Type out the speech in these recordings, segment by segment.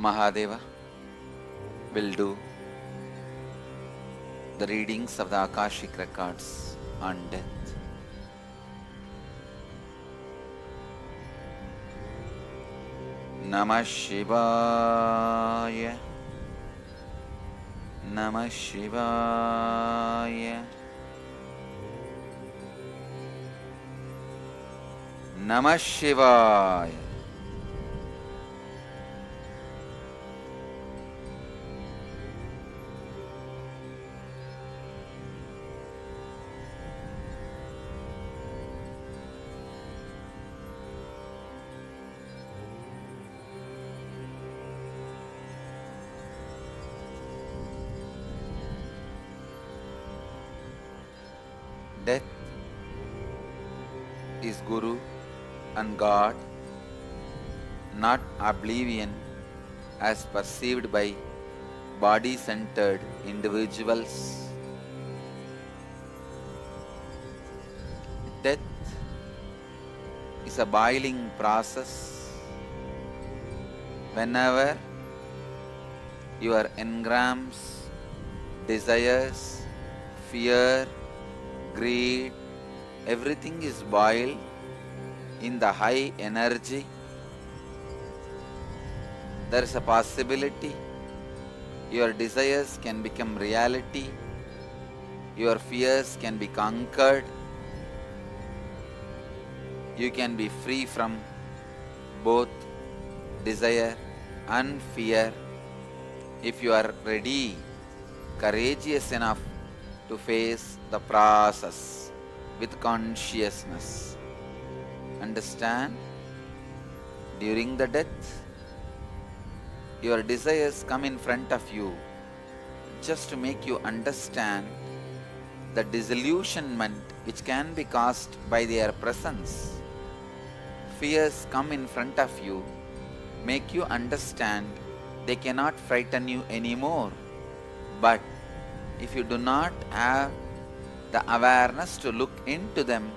Mahadeva will do the readings of the Akashic records on death. Namah Shivaya, Namah Shivaya, Namah Shivaya. Death is Guru and God, not oblivion as perceived by body-centered individuals. Death is a boiling process. Whenever your engrams, desires, fear, greed, everything is boiled in the high energy, there is a possibility your desires can become reality, your fears can be conquered, you can be free from both desire and fear if you are ready, courageous enough to face the process with consciousness. Understand? During the death, your desires come in front of you just to make you understand the disillusionment which can be caused by their presence. Fears come in front of you, make you understand they cannot frighten you anymore. But if you do not have the awareness to look into them,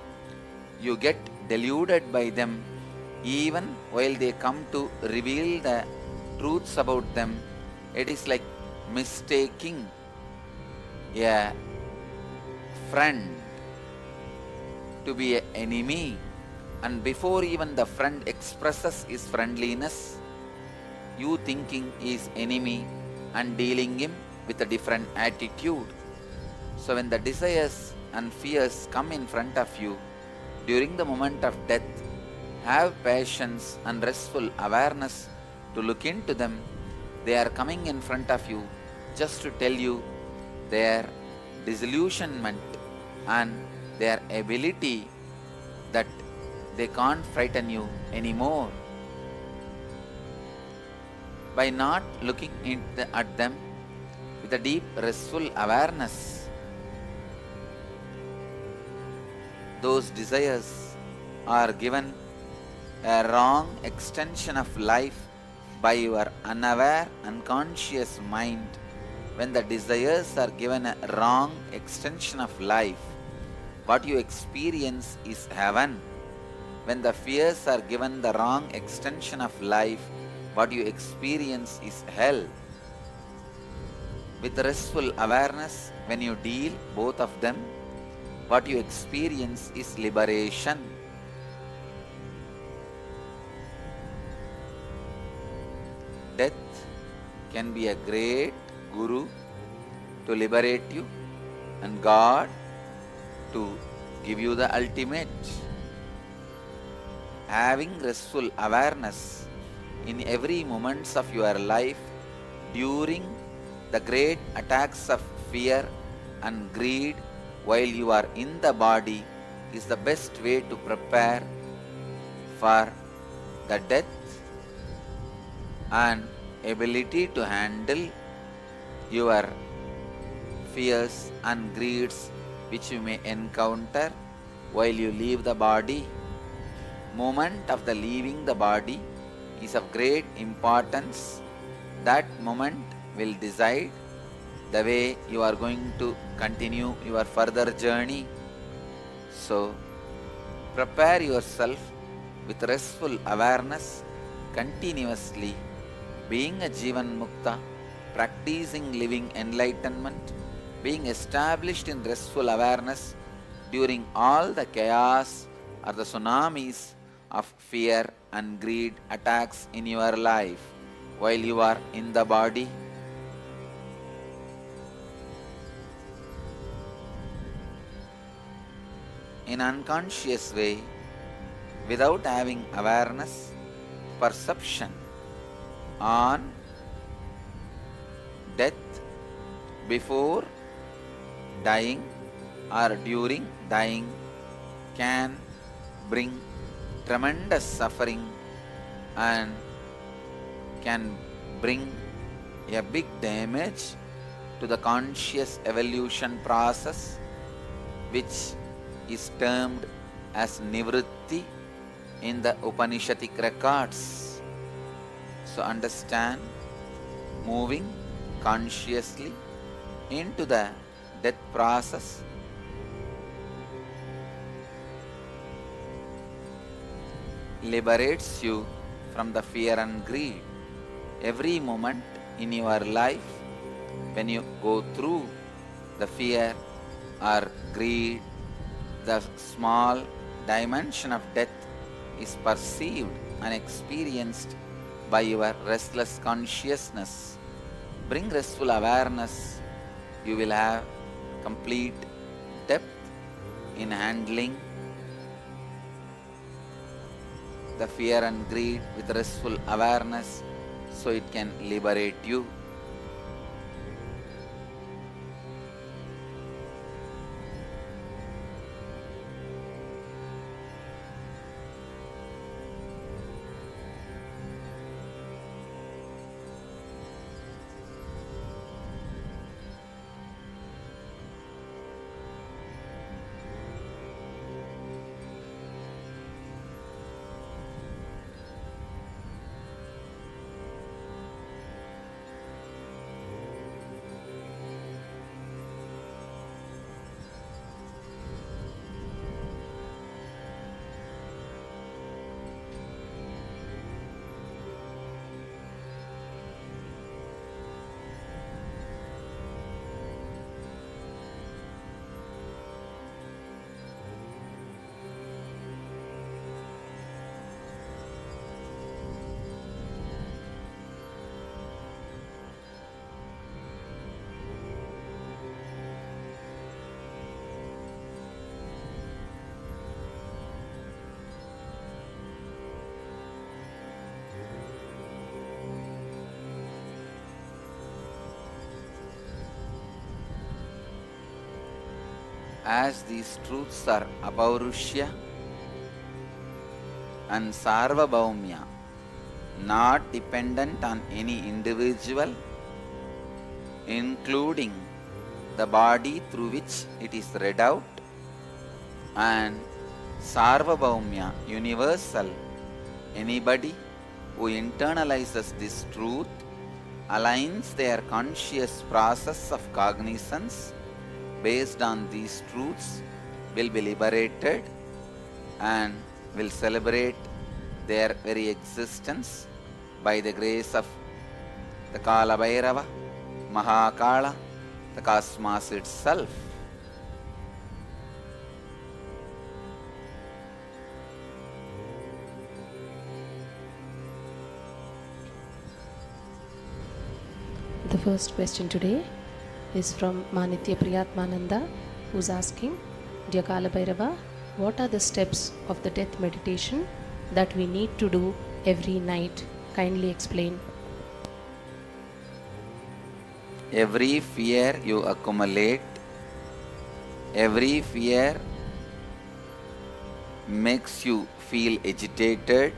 you get deluded by them even while they come to reveal the truths about them. It is like mistaking a friend to be an enemy, and before even the friend expresses his friendliness, you thinking he is enemy and dealing him with a different attitude. So when the desires and fears come in front of you during the moment of death, have patience and restful awareness to look into them. They are coming in front of you just to tell you their disillusionment and their ability that they can't frighten you anymore. By not looking at them with a deep restful awareness, those desires are given a wrong extension of life by your unaware unconscious mind. When the desires are given a wrong extension of life, what you experience is heaven. When the fears are given the wrong extension of life, what you experience is hell. With restful awareness, when you deal both of them, what you experience is liberation. Death can be a great Guru to liberate you, and God to give you the ultimate. Having restful awareness in every moments of your life during the great attacks of fear and greed while you are in the body is the best way to prepare for the death and ability to handle your fears and greeds which you may encounter while you leave the body. Moment of the leaving the body is of great importance. That moment will decide the way you are going to continue your further journey. So, prepare yourself with restful awareness continuously being a Jivan Mukta, practicing living enlightenment, being established in restful awareness during all the chaos or the tsunamis of fear and greed attacks in your life while you are in the body. In unconscious way, without having awareness, perception on death before dying or during dying can bring tremendous suffering and can bring a big damage to the conscious evolution process, which is termed as nivritti in the Upanishadic records. So understand, moving consciously into the death process liberates you from the fear and greed. Every moment in your life, when you go through the fear or greed, the small dimension of death is perceived and experienced by your restless consciousness. Bring restful awareness, you will have complete depth in handling the fear and greed with restful awareness, so it can liberate you. As these truths are Apaurushya and Sarvabhaumya, not dependent on any individual, including the body through which it is read out, and Sarvabhaumya, universal, anybody who internalizes this truth, aligns their conscious process of cognizance based on these truths, will be liberated and will celebrate their very existence by the grace of the Kala Bhairava, Mahakala, the cosmos itself. The first question today is from Manitya Priyatmananda, who's asking, Dear Kala Bhairava, what are the steps of the death meditation that we need to do every night? Kindly explain. Every fear you accumulate, every fear makes you feel agitated,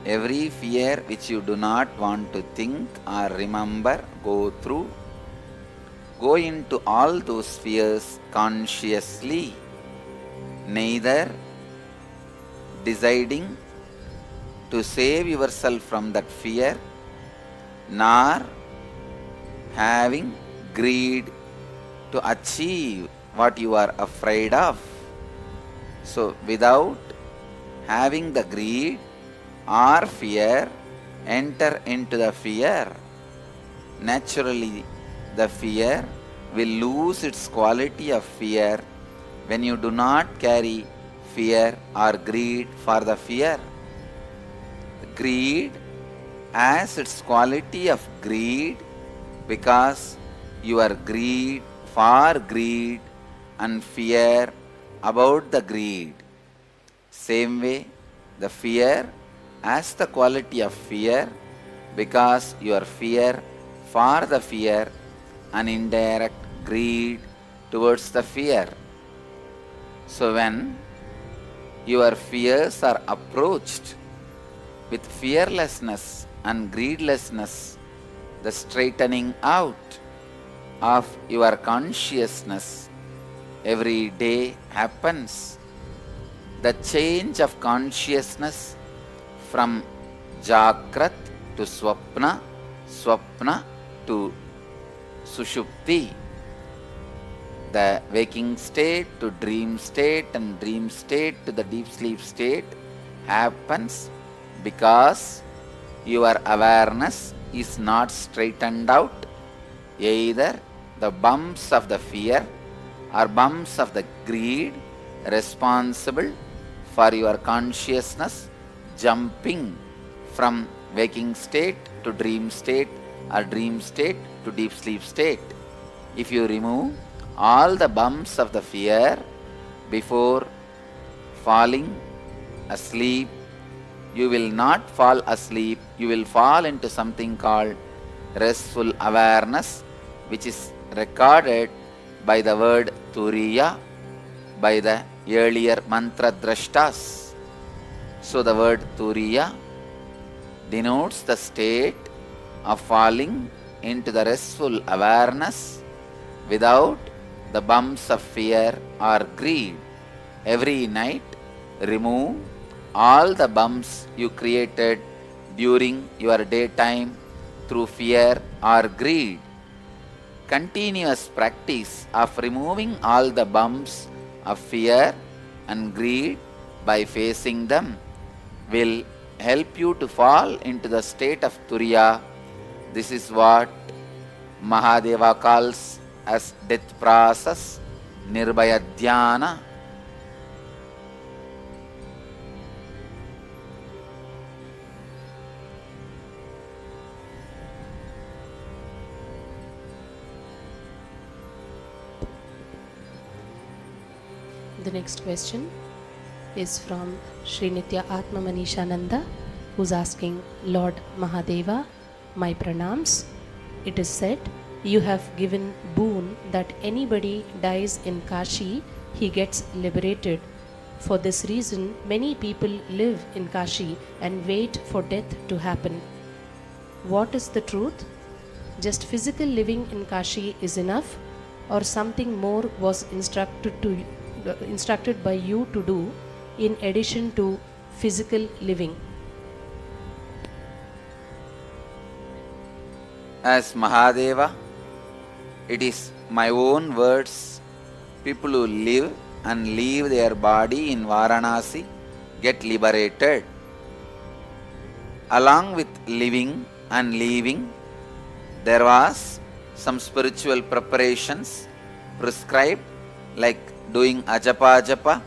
every fear which you do not want to think or remember, go through, go into all those fears consciously, neither deciding to save yourself from that fear, nor having greed to achieve what you are afraid of. So, without having the greed or fear, enter into the fear, naturally the fear will lose its quality of fear when you do not carry fear or greed for the fear. Greed has its quality of greed because you are greed for greed and fear about the greed. Same way, the fear has the quality of fear because you are fear for the fear and indirect greed towards the fear. So when your fears are approached with fearlessness and greedlessness, the straightening out of your consciousness every day happens. The change of consciousness from Jagrat to Swapna, Swapna to Sushupti, the waking state to dream state and dream state to the deep sleep state happens because your awareness is not straightened out. Either the bumps of the fear or bumps of the greed responsible for your consciousness jumping from waking state to dream state or dream state to deep sleep state. If you remove all the bumps of the fear before falling asleep, you will not fall asleep, you will fall into something called restful awareness, which is recorded by the word Turiya by the earlier mantra drashtas. So the word Turiya denotes the state of falling into the restful awareness without the bumps of fear or greed. Every night, remove all the bumps you created during your daytime through fear or greed. Continuous practice of removing all the bumps of fear and greed by facing them will help you to fall into the state of Turiya. This is what Mahadeva calls as death process, Nirbhaya Dhyana. The next question is from Sri Nitya Atma Manishananda, who's asking, Lord Mahadeva, my pranams. It is said, you have given boon that anybody dies in Kashi, he gets liberated. For this reason, many people live in Kashi and wait for death to happen. What is the truth? Just physical living in Kashi is enough, or something more was instructed by you to do in addition to physical living? As Mahadeva, it is my own words. People who live and leave their body in Varanasi get liberated. Along with living and leaving, there was some spiritual preparations prescribed, like doing ajapa japa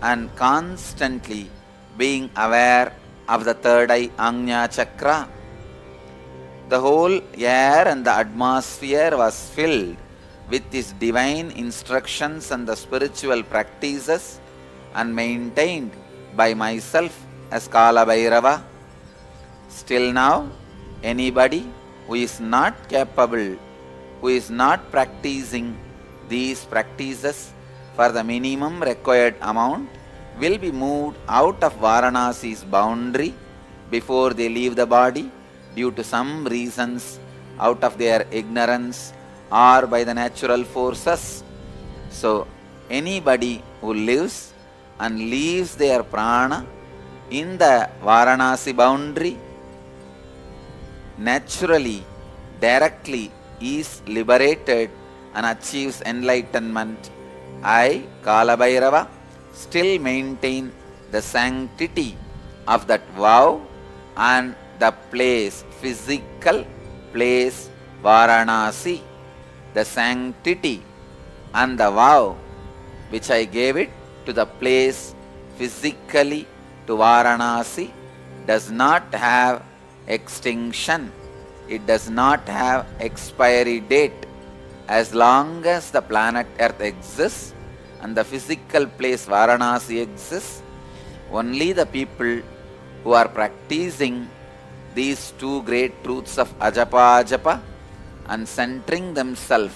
and constantly being aware of the third eye Agnya Chakra. The whole air and the atmosphere was filled with these divine instructions and the spiritual practices and maintained by myself as Kala Bhairava. Still now, anybody who is not capable, who is not practicing these practices for the minimum required amount will be moved out of Varanasi's boundary before they leave the body due to some reasons out of their ignorance or by the natural forces. So, anybody who lives and leaves their prana in the Varanasi boundary naturally, directly is liberated and achieves enlightenment. I, Kala Bhairava, still maintain the sanctity of that vow and the place, physical place Varanasi, the sanctity and the vow which I gave it to the place physically to Varanasi does not have extinction. It does not have expiry date. As long as the planet Earth exists and the physical place Varanasi exists, only the people who are practicing these two great truths of Ajapa Ajapa and centering themselves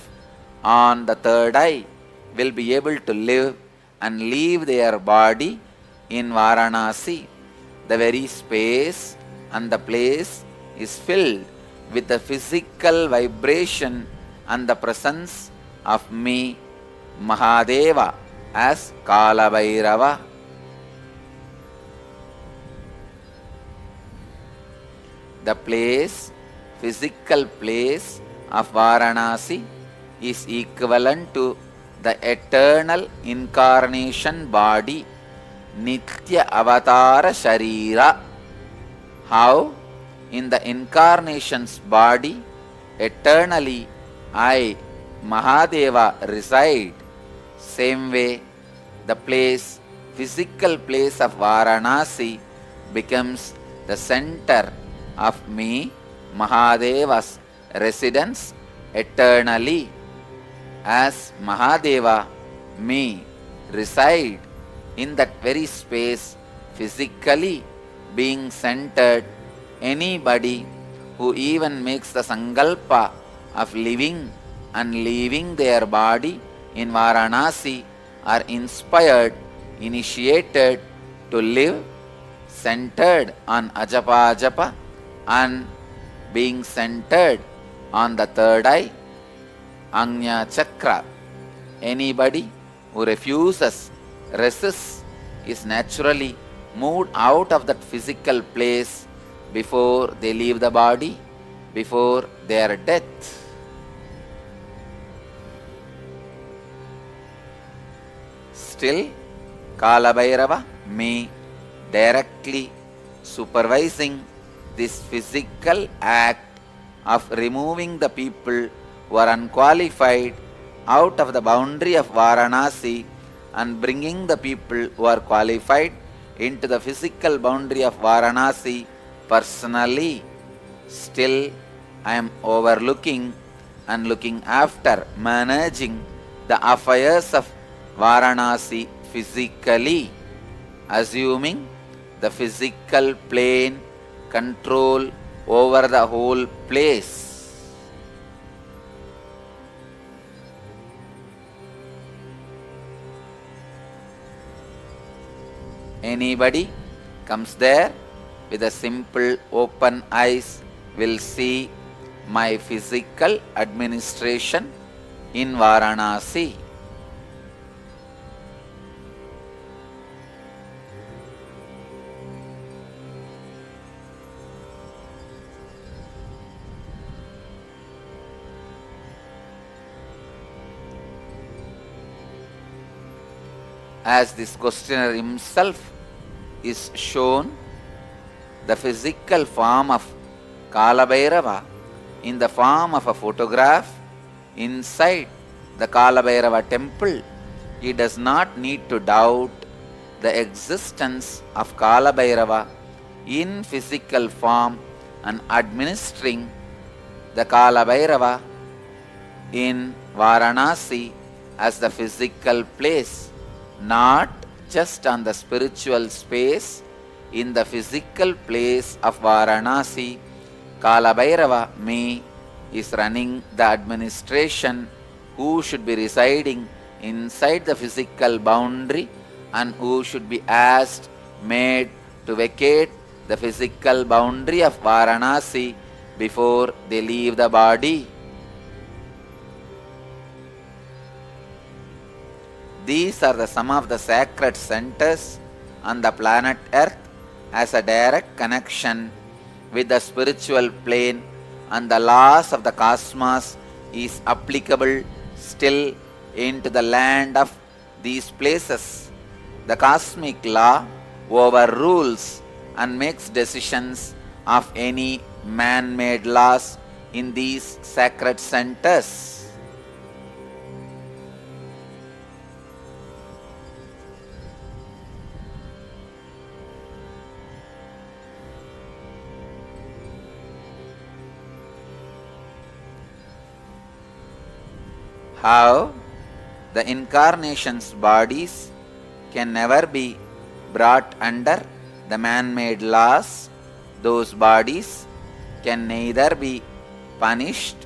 on the third eye will be able to live and leave their body in Varanasi. The very space and the place is filled with the physical vibration and the presence of me, Mahadeva, as Kala Bhairava. The place, physical place of Varanasi is equivalent to the eternal incarnation body, Nitya Avatara Sharira. How? In the incarnation's body, eternally I, Mahadeva, reside. Same way, the place, physical place of Varanasi becomes the center of me, Mahadeva's residence eternally. As Mahadeva, me, reside in that very space, physically being centered, anybody who even makes the sankalpa of living and leaving their body in Varanasi are inspired, initiated to live centered on Ajapa Ajapa and being centered on the third eye, Agnya Chakra. Anybody who refuses, resists, is naturally moved out of that physical place before they leave the body, before their death. Still, Kala Bhairava, me, directly supervising this physical act of removing the people who are unqualified out of the boundary of Varanasi and bringing the people who are qualified into the physical boundary of Varanasi personally. Still, I am overlooking and looking after, managing the affairs of Varanasi physically, assuming the physical plane control over the whole place. Anybody comes there with a simple open eyes will see my physical administration in Varanasi. As this questioner himself is shown the physical form of Kala Bhairava in the form of a photograph inside the Kala Bhairava temple, he does not need to doubt the existence of Kala Bhairava in physical form and administering the Kala Bhairava in Varanasi as the physical place, not just on the spiritual space. In the physical place of Varanasi, Kala Bhairava, me, is running the administration, who should be residing inside the physical boundary and who should be asked, made to vacate the physical boundary of Varanasi before they leave the body. These are some of the sacred centers on the planet Earth as a direct connection with the spiritual plane, and the laws of the cosmos is applicable still into the land of these places. The cosmic law overrules and makes decisions of any man-made laws in these sacred centers. How the incarnation's bodies can never be brought under the man-made laws. Those bodies can neither be punished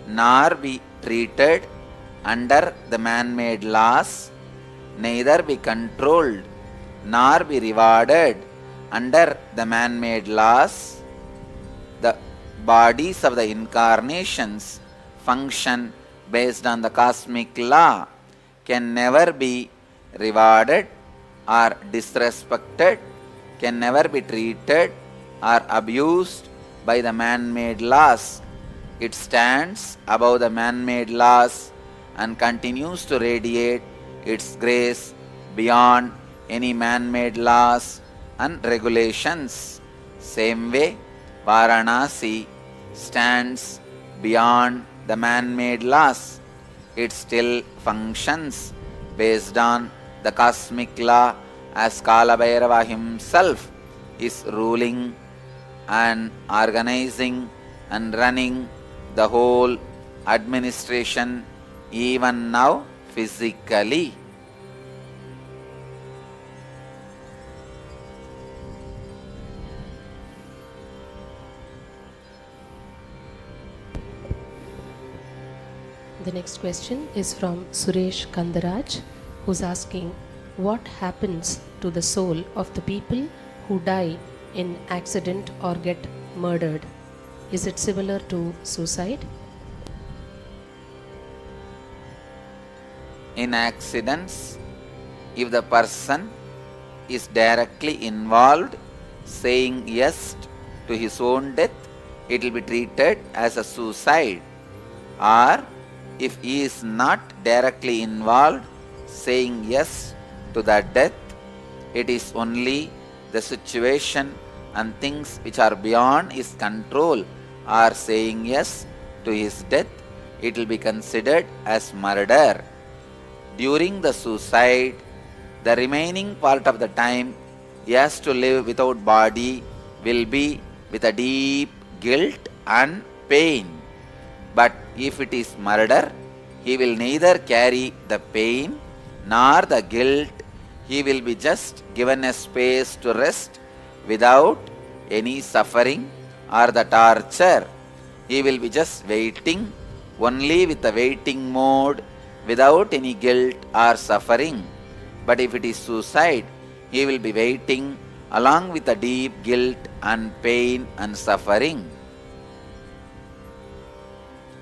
nor be treated under the man-made laws, neither be controlled nor be rewarded under the man-made laws. The bodies of the incarnations function based on the cosmic law, can never be rewarded or disrespected, can never be treated or abused by the man-made laws. It stands above the man-made laws and continues to radiate its grace beyond any man-made laws and regulations. Same way, Varanasi stands beyond the man-made laws. It still functions based on the cosmic law, as Kalabhairava himself is ruling and organizing and running the whole administration even now physically. The next question is from Suresh Kandaraj, who's asking, what happens to the soul of the people who die in accident or get murdered? Is it similar to suicide? In accidents, if the person is directly involved, saying yes to his own death, it will be treated as a suicide. Or if he is not directly involved, saying yes to that death, it is only the situation and things which are beyond his control are saying yes to his death, it will be considered as murder. During the suicide, the remaining part of the time he has to live without body will be with a deep guilt and pain. But if it is murder, he will neither carry the pain nor the guilt. He will be just given a space to rest without any suffering or the torture. He will be just waiting, only with the waiting mode, without any guilt or suffering. But if it is suicide, he will be waiting along with the deep guilt and pain and suffering.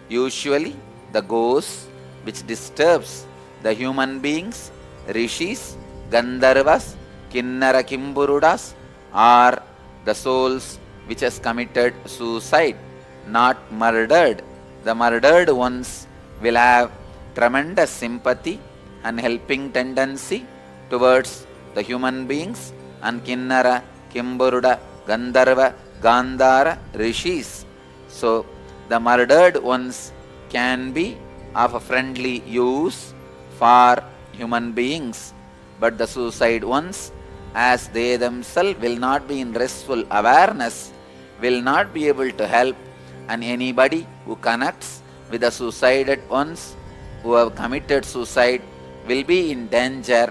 Usually, the ghost which disturbs the human beings, rishis, gandharvas, kinnara kimburudas, are the souls which has committed suicide, not murdered. The murdered ones will have tremendous sympathy and helping tendency towards the human beings and kinnara, kimburuda, gandharva, gandhara, rishis. So, the murdered ones can be of a friendly use for human beings, but the suicide ones, as they themselves will not be in restful awareness, will not be able to help, and anybody who connects with the suicided ones who have committed suicide will be in danger.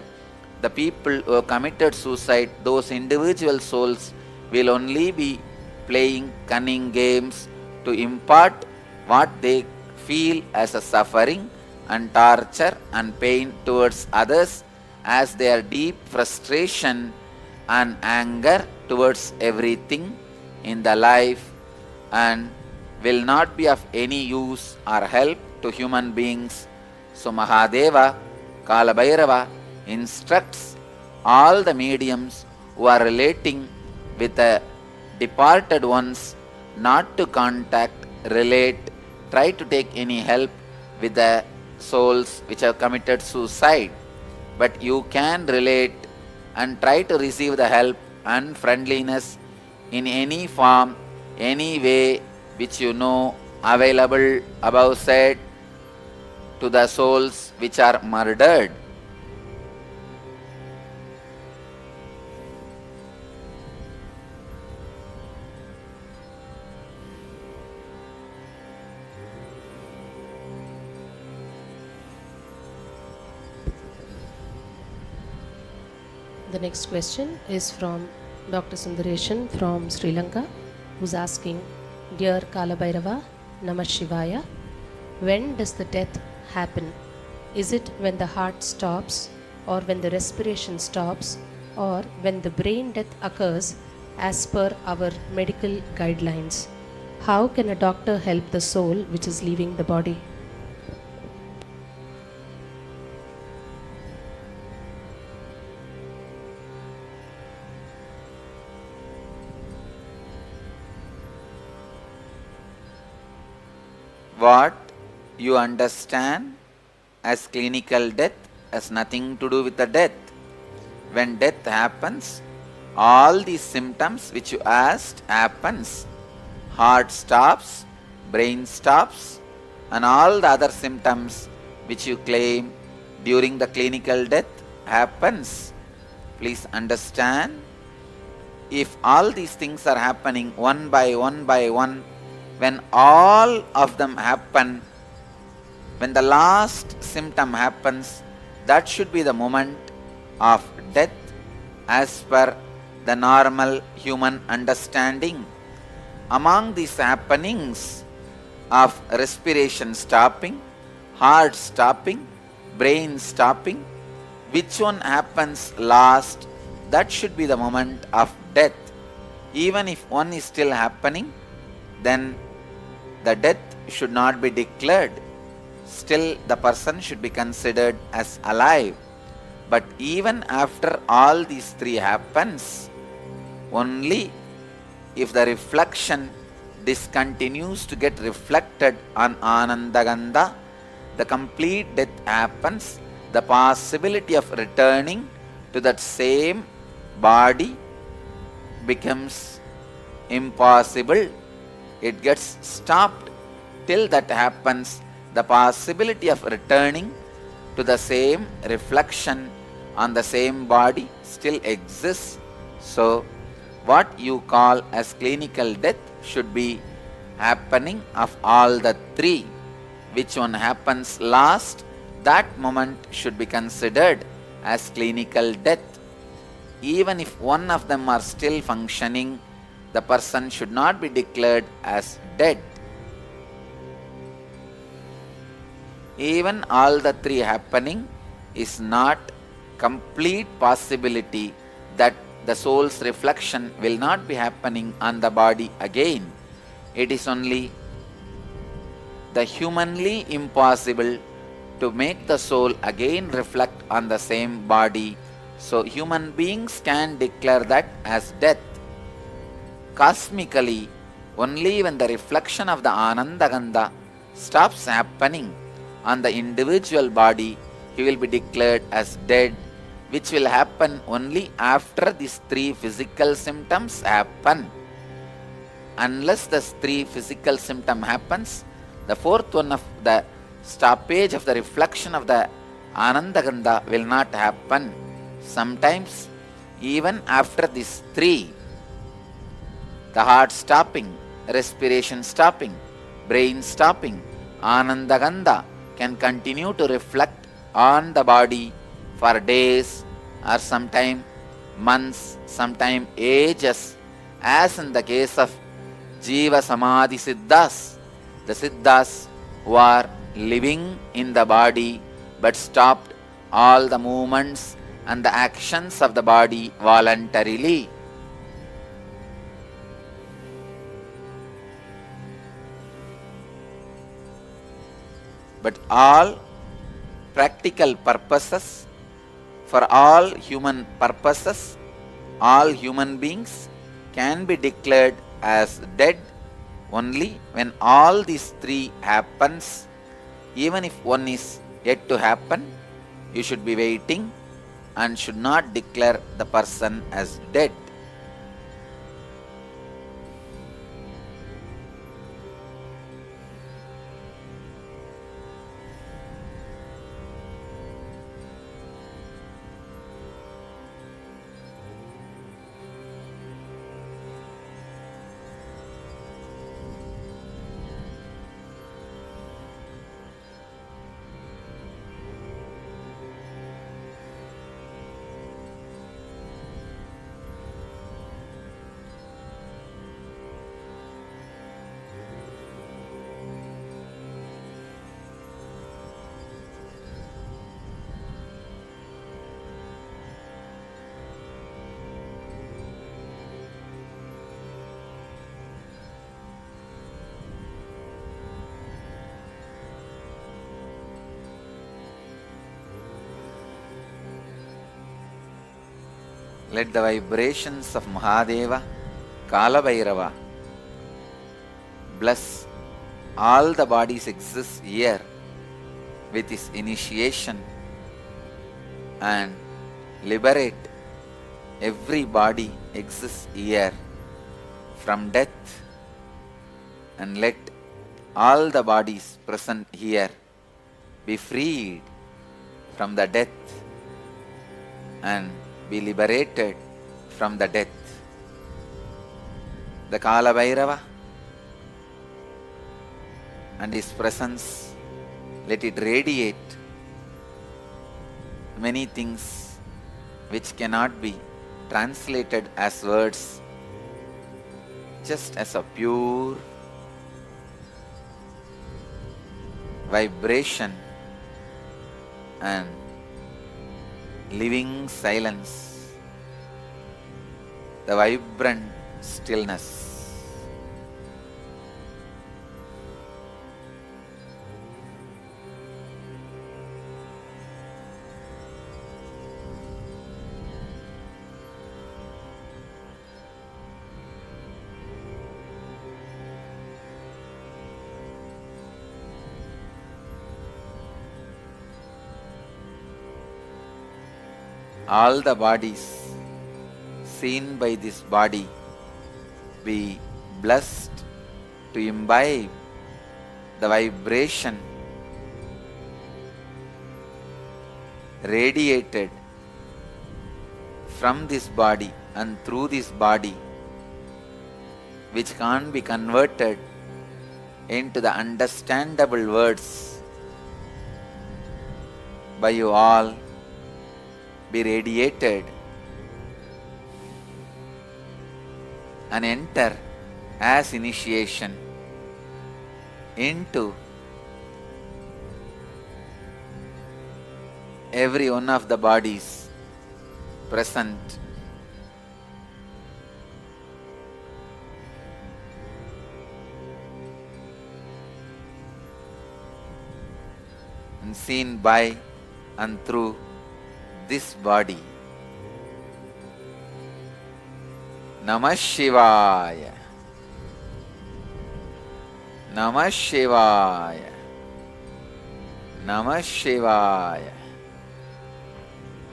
The people who have committed suicide, those individual souls, will only be playing cunning games to impart what they feel as a suffering and torture and pain towards others, as their deep frustration and anger towards everything in the life, and will not be of any use or help to human beings. So Mahadeva, Kalabhairava, instructs all the mediums who are relating with the departed ones not to contact, relate, try to take any help with the souls which have committed suicide. But you can relate and try to receive the help and friendliness in any form any way which you know available above said to the souls which are murdered. The next question is from Dr. Sundareshan from Sri Lanka, who's asking, Dear Kalabhairava, Namah Shivaya, when does the death happen? Is it when the heart stops, or when the respiration stops, or when the brain death occurs as per our medical guidelines? How can a doctor help the soul which is leaving the body? What you understand as clinical death has nothing to do with the death. When death happens, all these symptoms which you asked happens. Heart stops, brain stops, and all the other symptoms which you claim during the clinical death happens. Please understand, if all these things are happening one by one, when all of them happen, when the last symptom happens, that should be the moment of death as per the normal human understanding. Among these happenings of respiration stopping, heart stopping, brain stopping, which one happens last? That should be the moment of death. Even if one is still happening, then the death should not be declared. Still, the person should be considered as alive. But even after all these three happens, only if the reflection discontinues to get reflected on Anandagandha, the complete death happens. The possibility of returning to that same body becomes impossible. It gets stopped. Till that happens, the possibility of returning to the same reflection on the same body still exists. So, what you call as clinical death should be happening of all the three. Which one happens last? That moment should be considered as clinical death. Even if one of them are still functioning, the person should not be declared as dead. Even all the three happening is not complete possibility that the soul's reflection will not be happening on the body again. It is only the humanly impossible to make the soul again reflect on the same body. So human beings can declare that as death. Cosmically, only when the reflection of the Anandagandha stops happening on the individual body, he will be declared as dead, which will happen only after these three physical symptoms happen. Unless the three physical symptoms happens, the fourth one of the stoppage of the reflection of the Anandagandha will not happen. Sometimes, even after these three, the heart stopping, respiration stopping, brain stopping, Anandagandha can continue to reflect on the body for days or sometime months, sometime ages, as in the case of Jiva Samadhi Siddhas, the Siddhas who are living in the body but stopped all the movements and the actions of the body voluntarily. But all practical purposes, for all human purposes, all human beings can be declared as dead only when all these three happens. Even if one is yet to happen, you should be waiting and should not declare the person as dead. Let the vibrations of Mahadeva, Kalabhairava, bless all the bodies exist here with his initiation and liberate every body exists here from death, and let all the bodies present here be freed from the death and be liberated from the death. The Kala Bhairava and his presence, let it radiate many things which cannot be translated as words, just as a pure vibration and living silence, the vibrant stillness. All the bodies seen by this body be blessed to imbibe the vibration radiated from this body and through this body, which can't be converted into the understandable words by you all, be radiated and enter as initiation into every one of the bodies present. And seen by and through this body. Namah Shivaya. Namah Shivaya. Namah Shivaya.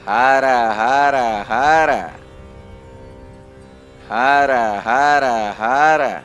Hara Hara Hara. Hara Hara Hara.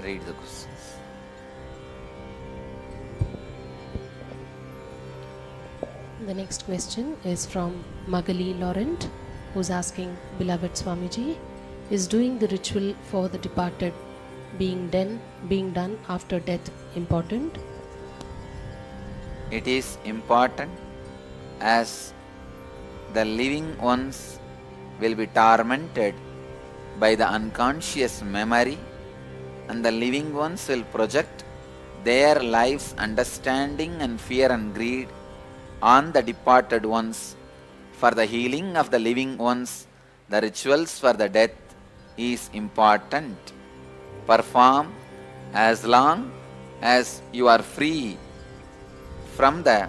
Read the questions. The next question is from Magali Laurent, who's asking, Beloved Swamiji, is doing the ritual for the departed being done after death important? It is important, as the living ones will be tormented by the unconscious memory, and the living ones will project their life's understanding and fear and greed on the departed ones. For the healing of the living ones, the rituals for the death is important. Perform as long as you are free from the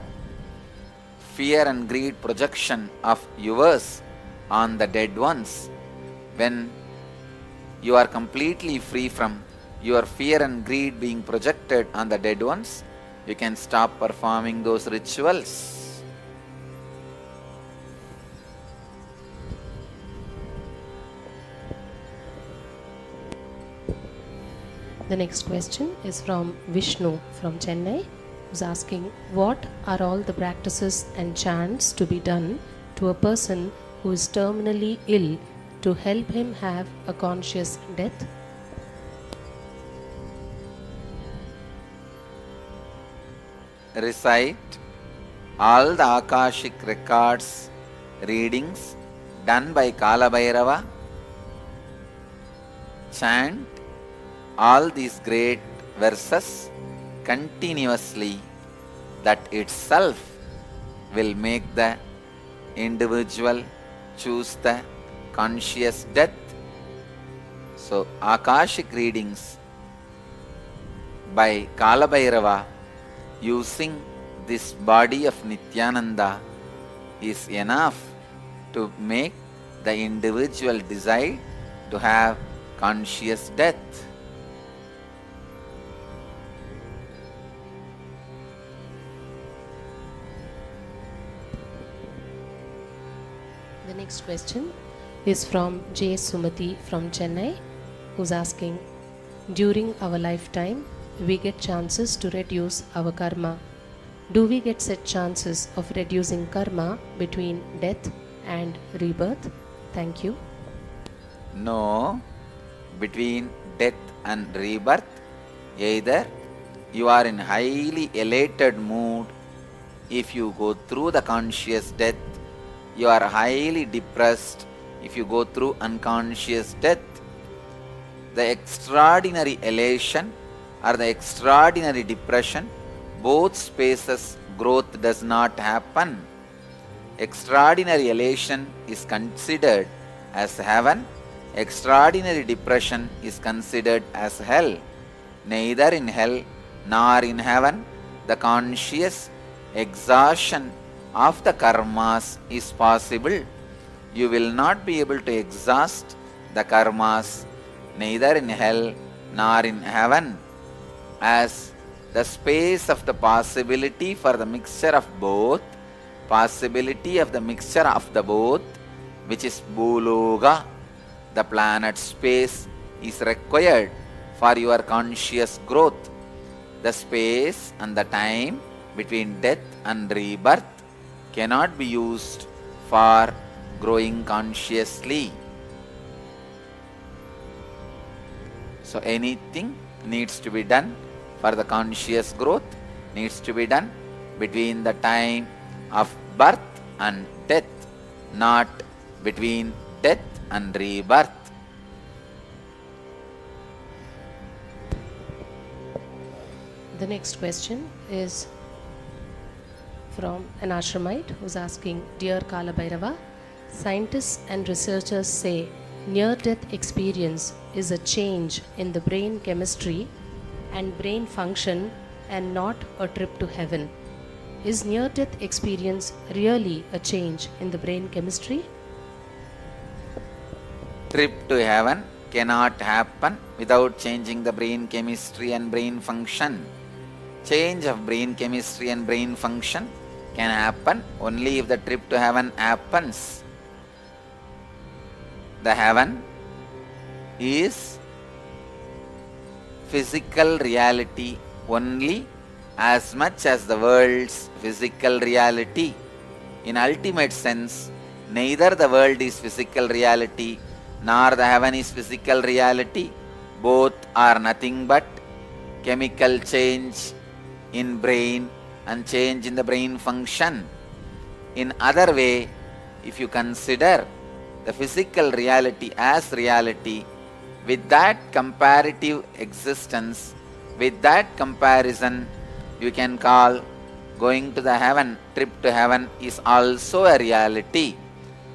fear and greed projection of yours on the dead ones. When you are completely free from your fear and greed being projected on the dead ones, you can stop performing those rituals. The next question is from Vishnu from Chennai, who's asking, what are all the practices and chants to be done to a person who is terminally ill to help him have a conscious death? Recite all the Akashic records, readings done by Kala Bhairava. Chant all these great verses continuously. That itself will make the individual choose the conscious death. So, Akashic readings by Kala Bhairava using this body of Nityananda is enough to make the individual decide to have conscious death. The next question is from J. Sumati from Chennai, who's asking, during our lifetime, we get chances to reduce our karma. Do we get set chances of reducing karma between death and rebirth? Thank you. No, between death and rebirth, either you are in highly elated mood if you go through the conscious death, you are highly depressed if you go through unconscious death. The extraordinary elation or the extraordinary depression, both spaces growth does not happen. Extraordinary elation is considered as heaven, extraordinary depression is considered as hell. Neither in hell nor in heaven the conscious exhaustion of the karmas is possible. You will not be able to exhaust the karmas neither in hell nor in heaven, as the space of the possibility for the mixture of both, possibility of the mixture of the both, which is Bhuloga, the planet space, is required for your conscious growth. The space and the time between death and rebirth cannot be used for growing consciously. So anything needs to be done for the conscious growth needs to be done between the time of birth and death, not between death and rebirth. The next question is from an ashramite who's asking, Dear Kala Bhairava, scientists and researchers say near-death experience is a change in the brain chemistry and brain function and not a trip to heaven. Is near-death experience really a change in the brain chemistry? Trip to heaven cannot happen without changing the brain chemistry and brain function. Change of brain chemistry and brain function can happen only if the trip to heaven happens. The heaven is physical reality only as much as the world's physical reality. In ultimate sense, neither the world is physical reality nor the heaven is physical reality. Both are nothing but chemical change in brain and change in the brain function. In other way, if you consider the physical reality as reality, with that comparative existence, with that comparison, you can call going to the heaven, trip to heaven is also a reality.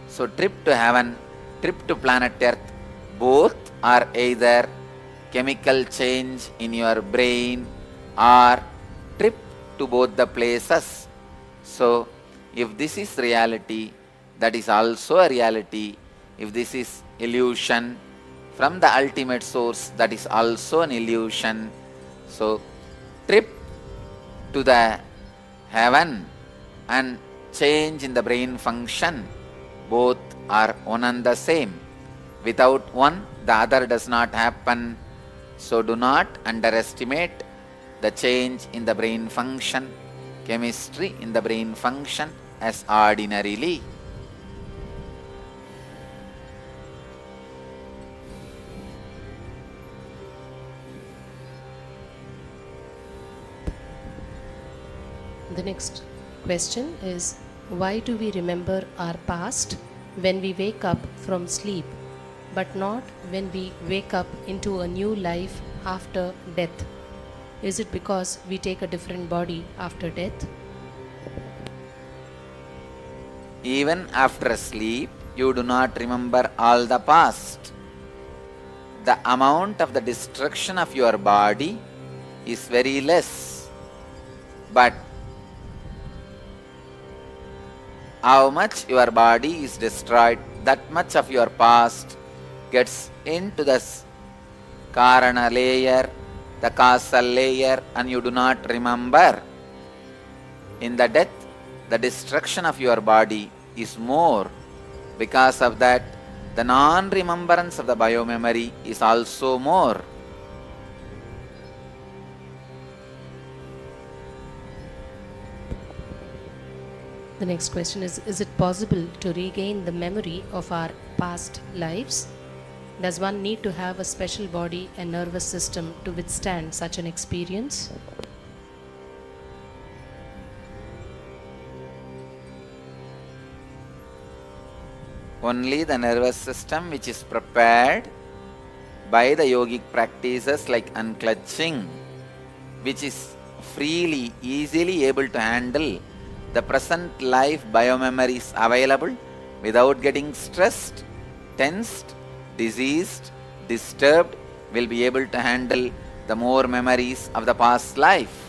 So trip to heaven, trip to planet Earth, both are either chemical change in your brain or trip to both the places. So if this is reality, that is also a reality. If this is illusion from the ultimate source, that is also an illusion. So trip to the heaven and change in the brain function, both are one and the same. Without one, the other does not happen. So do not underestimate the change in the brain function, chemistry in the brain function as ordinarily. The next question is, why do we remember our past when we wake up from sleep, but not when we wake up into a new life after death? Is it because we take a different body after death? Even after sleep, you do not remember all the past. The amount of the destruction of your body is very less, but how much your body is destroyed, that much of your past gets into the Karana layer, the causal layer, and you do not remember. In the death, the destruction of your body is more. Because of that, the non-remembrance of the biomemory is also more. The next question is it possible to regain the memory of our past lives? Does one need to have a special body and nervous system to withstand such an experience? Only the nervous system which is prepared by the yogic practices like unclutching, which is freely, easily able to handle the present life biomemories available without getting stressed, tensed, diseased, disturbed, will be able to handle the more memories of the past life.